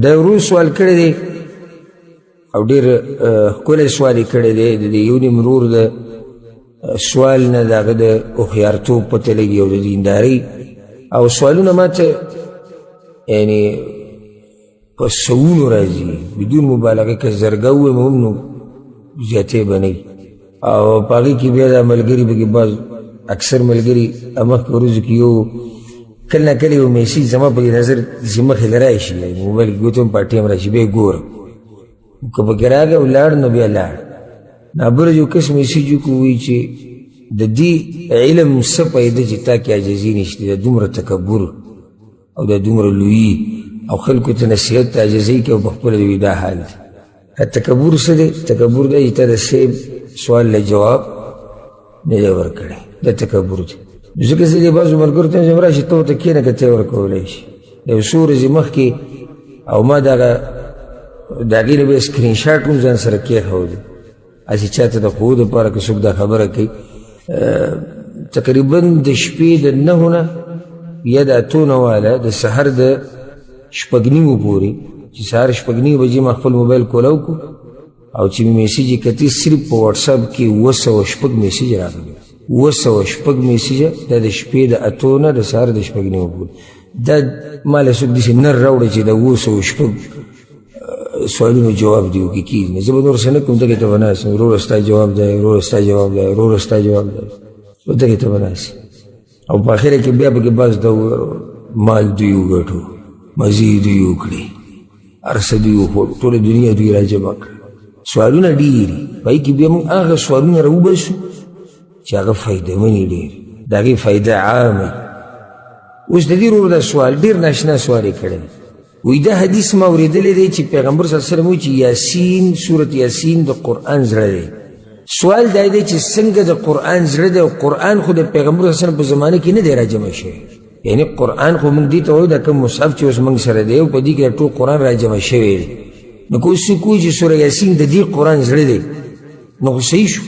دا ورو سوال کړی دی او ډېر ښکلی سوال یې کړی دی. د یو نیم ورور د سوال نه د هغه د هوښیارتوب پته لګي او د دیندارۍ او سوالونه ما ته یعنې په سوونو راځي بدون مبالغه که زرګه ووایم هم نو زیاتې به نه وي او په هغې کې بیا دا ملګري پکې بعض اکثر ملګري مخکې ورځو کې یو کله نه کله یو میسیج زما په نظر داسې مخې له راشي موبایل کې ګوتم په ټیم راشي بیا یې ګورم که پکې راغی ولاړ نو بیا لاړ ناببره یو کس میسیج وکړو وایي چې د دې علم څه پیدا چې تا کې عاجزي نشته د دومره تکبر او د دومره لویي او خلکو ته نصیحت ته عاجزۍ کوي او په خپله دوی دا حال دی. تکبر څه دی؟ تکبر دی چې تا د صیب سوال له جواب نه دی ورکړی دا تکبر دی. ځکه زه دې بعضو ملګرو ته وایم راشي ته ورته کښېنه که ته یې ورکولی شي. یو څو ورځې مخکې او ما د هغې نه بیا سکرین شاټ هم ځان سره کېښودی هسې چا ته د ښوو دپاره که څوک دا خبره کوي تقریبا د شپې د 9 نه یا د 8 نه واله د سحر د 6:30 پورې چې سهار 6:30 بجې ما خپل موبایل کولاو کو او چې مې میسیج یې کتې صرف په واټساپ کې 206 میسیج راغلی 206 میسیجه دا د شپې د 8 نه د سهار د 6:30 پورې دا ما له څوک داسې نر راوړی چې د 206 سوالونو جواب دی وکړي کېږي نه زه به نور څه نه کوم دغې ته به ناست یم وروره ستا جواب دی وروره ستا جواب دی وروره ستا جواب دی دغې ته به ناست او په اخره کې بیا پکې بس د مال دوی وګټو مزې دوی وکړي هر څه دوی وخوړو ټوله دنیا دوی را جمع کړه سوالونه ډېري په هغې کې بیا موږ هغه سوالونه راوباسو چې هغه فایدهمنې ډېر د هغې فایده عامه اوس د دې ورور دا سوال ډېر ناشنا سوال یې کړی وی دا حدیث ما اوریدلی دی چې پیغمبر صلی الله علیه وسلم وایي چې یاسین سورت یاسین د قرآن زړه دی. سوال دا دی چې څنګه د قرآن زړه دی او قرآن خو د پیغمبر صلی الله علیه وسلم په زمانه کې نه دی راجمع شوی یعنی قرآن خو موږ دې ته وایو دا کوم مصحف چې اوس موږ سره دی او په دې کې ټول قرآن راجمع شوی دی نو که اوس څوک وایي چې سوره یاسین د دې قرآن زړه دی نو خو صحیح شو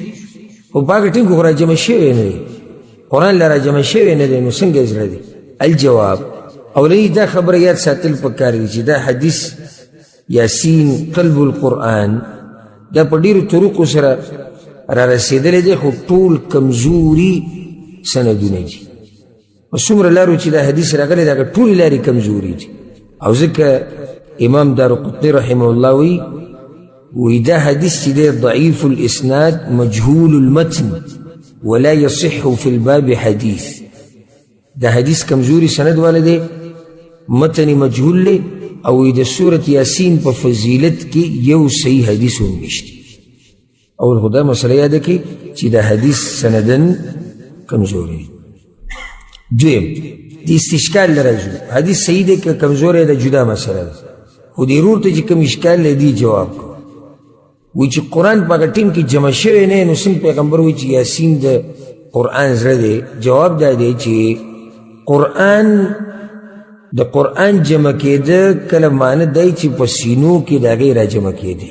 خو په هغه ټیم کې خو راجمع شوی نه دی قرآن لا راجمع شوی نه دی نو څنګه زړه دی؟ الجواب اولنی دا خبر یاد ساتل پکار دی چې دا حدیث یاسین قلب القرآن دا په ډېرو طرقو سره را رسېدلی دی خو ټول کمزوري سندونه دي په څومره لارو چې دا حدیث راغلی دی هغه ټولې لارې کمزوري دي او ځکه امام دارقطني رحمه الله وی دا حدیث چې دی ضعیف الاسناد مجهول المتن ولا يصح في الباب حدیث دا حدیث کمزوری سند والا دی متن مجهول لی او د سورت یاسین په فضیلت کې یو صحیح حدیث هم نشته اول خدا مسئله یاده کې چې دا حدیث سندن کمزوری دویم د استشکال لرجو حدیث صحیح دی که کمزوری ده جدا مسئله ده خو دې ورور ته چې کوم اشکال دی جواب کو وی چې قرآن په هغه ټیم کې جمع شوی نه نو څنګه پیغمبر وی چې یاسین د قرآن زړه دی جواب دا دی چې قرآن د قرآن جمع کېده کله معنی دی چې په سینو کې د هغې را جمع کېدی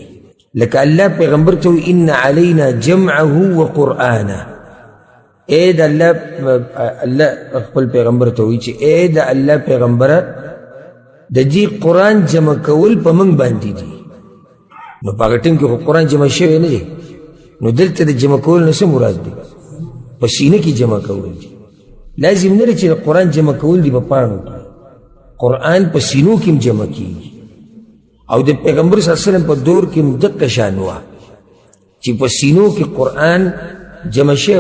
لکه الله پیغمبر ته وایي ان علینا جمعه و قرآنه ای د الله خپل پیغمبر ته وایي چې ای د الله پیغمبره د دې قرآن جمع کول په موږ باندې دي نو په هغه ټیم کې خو قرآن جمع شوی نه دی نو دلته د جمع کول نه څه مراد دی په سینه کې جمع کول دي لازم نه چې قرآن جمع کول دي په پاڼو کې قرآن په سینو کې جمع کېږي او د پیغمبر صلی الله علیه وسلم په دور کې دقه شان وه چې په سینو کې قرآن جمع شوی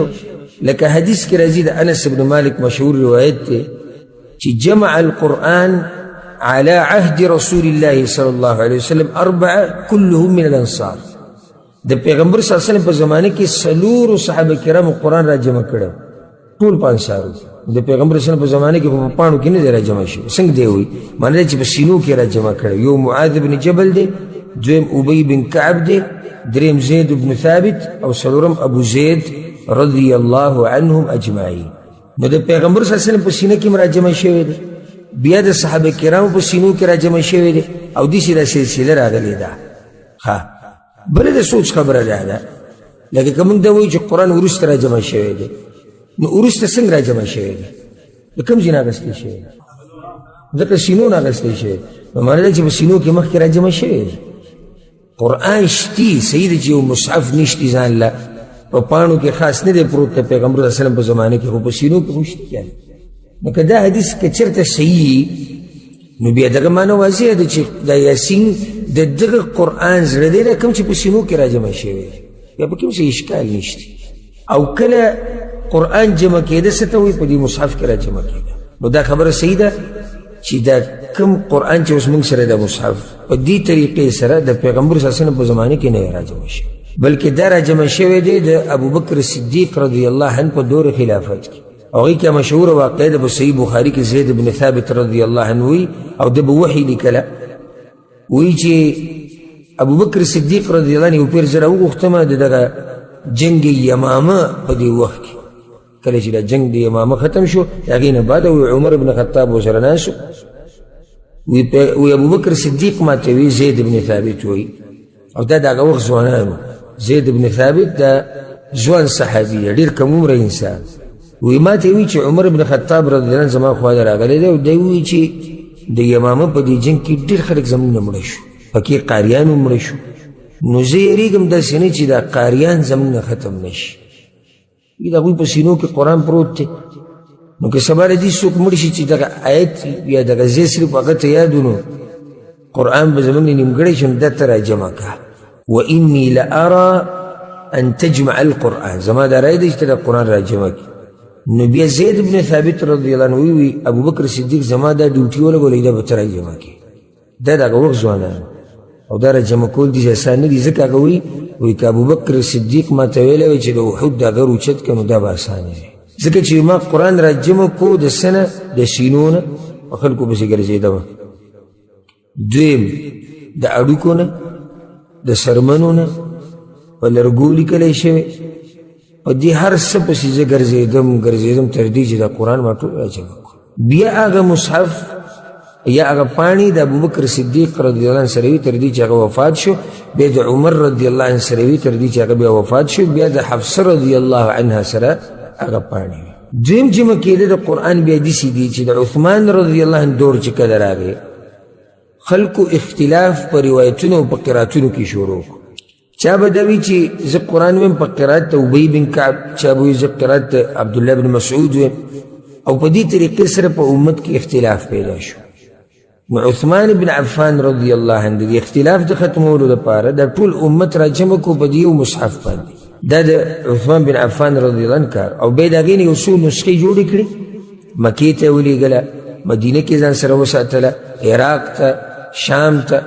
لکه حدیث کې راځي د انس بن مالک مشهور روایت دی چې جمع القرآن على عهد رسول الله صلی الله علیه وسلم 4 كلهم من الانصار د پیغمبر صلی الله علیه وسلم په زمانه کې 4 صحابه کرامو قرآن را جمع کړو ټول په انصارو د پیغمبر صلی الله علیه وسلم په زمانه کې په پاڼو کې نه دی را جمع شوی څنګه دی وایي معنی چې په سینو کې را جمع کړی یو معاذ بن جبل دی دویم ابی بن کعب دی دریم زید بن ثابت او څلورم ابو زید رضی الله عنهم اجمعین نو د پیغمبر صلی الله علیه وسلم په سینه کې را جمع شوی دی بیا د صحابه کرامو په سینو کې را جمع شوی دی او داسې دا سلسله راغلې ده ښه بله د سوچ خبره ده لکه که موږ دا وایو چې قرآن وروسته را جمع شوی دی نو وروسته څنګه را جمع شوی دی د کوم ځای نه اخیستی شوی دی ځکه سینو نه اخیستی شوی نو معنی ده چې په سینو کې مخکې راجمع شوی دی قرآن شتي صحیح دی چې یو مصحف نشتي ځان له په پاڼو کې خاص نه دی پروت د پیغمبر صلی الله علیه وسلم په زمانه کې خو په سینو کې خو شتي کنه نو که دا حدیث که چېرته صحیح نو بیا دغه معنی واضحه ده چې دا یاسین د دغه قرآن زړه دی دا کوم چې په سینو کې راجمع شوی دی بیا په کوم څه اشکال نشته او کله قرآن جمع کېده څه ته وایي په دې مصحف کې راجمع کېده نو دا خبره صحیح ده چې دا کوم قرآن چې اوس موږ سره د مصحف په دې طریقې سره د پیغمبر صلی الله علیه وسلم په زمانه کې نه راجمع شوی بلکې دا راجمع شوی دی د ابوبکر صدیق رضی الله عنه په دور خلافت کې هغوی کې مشهور واقعه ده په صحیح بخاري کې زید بن ثابت رضی الله عنه وی او د به وحی لیکله وی چې ابوبکر صدیق رضی الله عنه یو پیر زره وغوښتمه د دغه جنگ یمامه په دې وخت کې کله چې دا جنگ د یمامه ختم شو د هغې نه بعد عمر بن خطاب ورسره ناست شو وی ابوبکر صدیق ما ته وی زید بن ثابت وی او دا د هغه وخت ځوانان زید بن ثابت دا ځوان صحابي ډېر کم عمره انسان وی ما ته وی چې عمر بن خطاب رضی الله عنه زما خواله راغلی دی او دی وی چې د یمامه په دې جنګ کې ډېر خلک زموږ نه مړه شو پکې قاریان هم مړه شو نو زه یېرېږم داسې نه چې دا قاریان زموږ نه ختم نه شي د هغوی په سینو کې قرآن پروت دی نو که سبا له دې څوک مړ شي چې دغه آیت یا دغه ځای صرف هغه ته یاد نو قرآن به زموږ نه نیمګړی شي نو دا ته راجمع کړه واني لارى ان تجمع القرآن زما دا رای دی چې ته د قرآن راجمع کړي نو بیا زید بن ثابت رضی الله عنه وی ابوبکر صدیق زما دا ډیوټي ولګولې دا به ته راجمع کړي دا د هغه وخت ځوانان او دا راجمع کول دي آسان نه دي ځکه هغه وی که ابوبکر صدیق ما ته ویلی وی چې د احد دا غر اوچت کړه نو دا به اسانه وي ځکه چې ما قرآن راجمع کو د څه نه د سینو نه په خلکو پسې ګرځېدمه دویم د اډوکو نه د سرمنو نه په لرګو لیکلی شوی په دې هر څه پسې زه ګرځېدم تر دې چې دا قرآن ما ټول راجمع کړو بیا هغه مصحف یا هغه پاڼې د ابوبکر صدیق رضی الله عنه سره وي تر دې چې هغه وفات شو بیا د عمر رضی الله عنه سره وي تر دې چې هغه بیا وفات شو بیا د حفصه رضی الله عنها سره هغه پاڼې وي دویم جمع کېده د قرآن بیا داسې دي چې د عثمان رضی الله عنه دور چې کله راغی خلکو اختلاف په روایتونو او په قراتونو کې شروع چا به دا وي چې زه قرآن ویم په قرات د ابی بن کعب چا به وي زه قرات د عبدالله بن مسعود ویم او په دې طریقې سره په امت کې اختلاف پیدا شو نو عثمان بن عفان رضی الله عنه د اختلاف د ختمولو لپاره د ټول امت راجمع کو په دې یو مصحف باندې دا د عثمان بن عفان رضی الله عنه کار او بیا د هغې نه یو څو نسخې جوړې کړې مکې ته یې ولېږله مدینه کې ځان سره وساتله عراق ته شام ته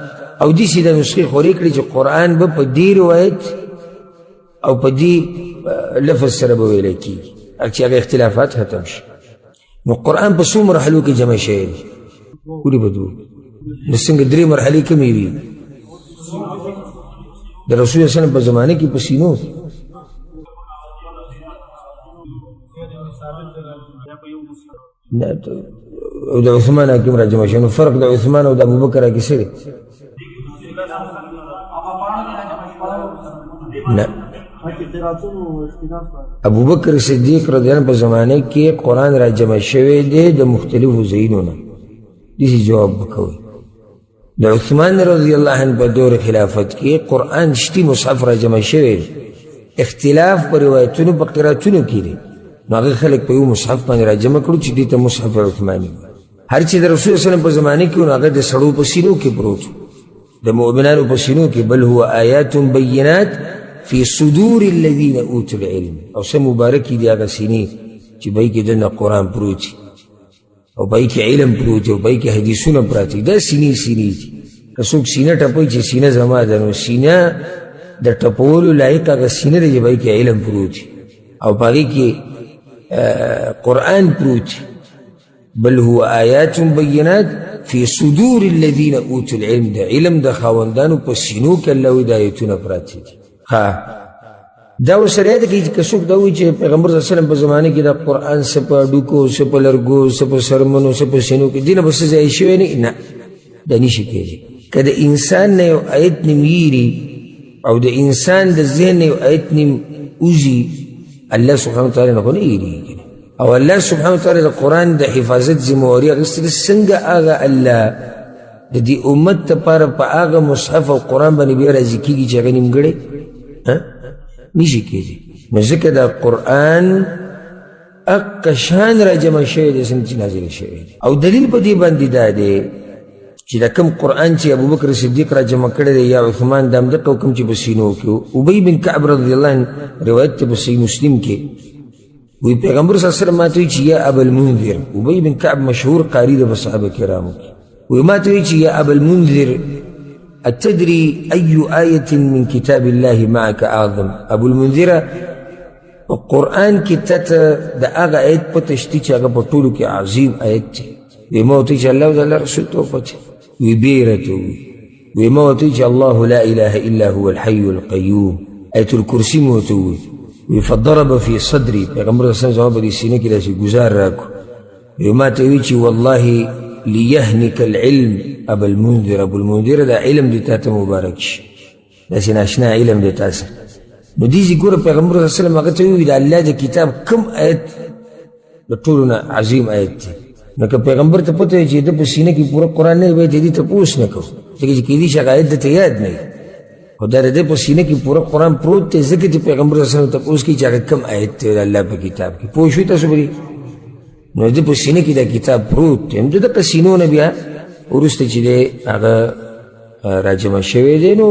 او داسې د نسخې خورې کړې چې قرآن به په دې روایت او په دې لفظ سره به ویلی کېږي چې هغه اختلافات ختم شي نو قرآن په څو مرحلو کې جمع شوی دی ولې بدو نو څنګه درې مرحلې کمې وي د رسول الله صلی الله علیه وسلم په زمانه کې په سینو او د عثمان حاکم راجمع شوی نو فرق د عثمان او د ابوبکر کې څه دی نه ابوبکر صدیق رضی الله عنه په زمانه کې قرآن راجمع شوی دی د مختلفو ځایونو نه داسې جواب وکوئ د عثمان رضی الله عنه په دور خلافت کې قرآن شتي مصحف راجمع شوی دی اختلاف په روایتونو په قراتونو کې دی نو هغه خلک په یو مصحف باندې راجمع کړو چې دې ته مصحف عثماني هر چې د رسول صلی الله علیه وسلم په زمانه کې هغه د سړو په سینو کې پروت د مؤمنانو په سینو کې بل هو آیات بینات فی صدور الذین اوتوا العلم او څه مبارکې دي هغه سینې چې پای کې دنه قرآن پروت او پای کې علم پروت او پای کې حدیثونه پراته دا سینې دي که څوک سینه ټپوي چې سینه زما ده نو سینه د ټپولو لایق هغه سینه دی چې پای کې علم پروت او پای کې قرآن پروت بل هو آیات بینات فی صدور الذین اوتوا العلم د علم د خاوندانو په سینو کې الله د آیتونه پراته دي دا ورسره دی که څوک دا وایي چې پیغمبر صلی الله علیه وسلم په زمانه کې د قرآن څه په هډوکو څه په لرګو څه په سرمنو څه په سینو کې دې نه به څه ځای شوی نه دا نشي کېدی که د انسان نه یو آیت نیم یېري او د انسان د ذهن نه یو آیت نیم وځي الله سبحانه وتعالی نه خو نه یېرېږي او الله سبحانه وتعالى د قرآن د حفاظت ذمواري اخیستې څنګه هغه الله د دې امت لپاره په هغه مصحف او قرآن باندې بیا راضي کېږي چې هغه نیمګړی نشي کېدی. نو ځکه دا قرآن اقا شان را جمع شوی دی څنګه چې نازل شوی دی. او دلیل په دې باندې دا دی چې دا کوم قرآن چې ابوبکر صدیق را جمع کړی دی یا عثمان دا همدغه کوم چې په سینو کې ابی بن کعب رضی الله عنه روایت ته په صحیح مسلم کې وی پیغمبر صلی الله علیه وسلم ماته وی چې یا ابا المنذر، ابی بن کعب مشهور قاری دی په صحابه کرامو کې، وی ماته وی چې یا ابا المنذر اتدري أي آية من كتاب الله معك أعظم؟ ابو المنذر قرآن کی تتا دا آغا آیت پتشتی چا آغا پتولو کی عظیم آیت تی وی موتی چا اللہ و اللہ رسول تو پتی وی بیرتو وی موتی چا اللہ لا الہ الا هو الحی القیوم آیت الکرسی موتو وی فضرب فی صدری پیغمبر صلی اللہ علیہ وسلم سینه کی لاسی گزار راکو وی ماتوی چی والله لیهنک العلم ابو المنذر، ابو المنذر دا علم دیتا تا مبارکش لاسی ناشنا علم دیتا سا. نو دیزی گوره پیغمبر صلی اللہ علیہ وسلم آگه تاوی دا اللہ دا کتاب کم آیت دا طولنا عظیم آیت تی. نو که پیغمبر تا پتا ہے چی دا پسینه کی پورا قرآن نہیں بیتی دی تا پوس نکو لیکن چی دیش آگه آیت دا تا یاد نہیں خدا دا پسینه کی پورا قرآن پروت تی ذکر تی پیغمبر صلی اللہ علیہ وسلم تا پوس کی چی آگه کم آیت تی دا اللہ پا کتاب کی پوشوی تا سبری. نو دا پسینه کی دا کتاب پروت تی ہم دا پسینو نبیا ورست چی دا آگه راجمه شوی دی نو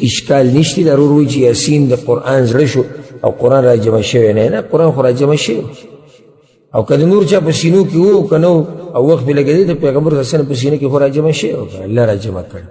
اشکال نشتی ضرور وی چې یاسین د قرآن زړه شو او قرآن را جمع شوی نه قرآن خو را جمع شوی او که د نور چا په سینو کې و که نه او وخت پې لګېدی د پیغمبر صلی الله علیه وسلم په سینه کې خو را جمع شوی الله را جمع کړ.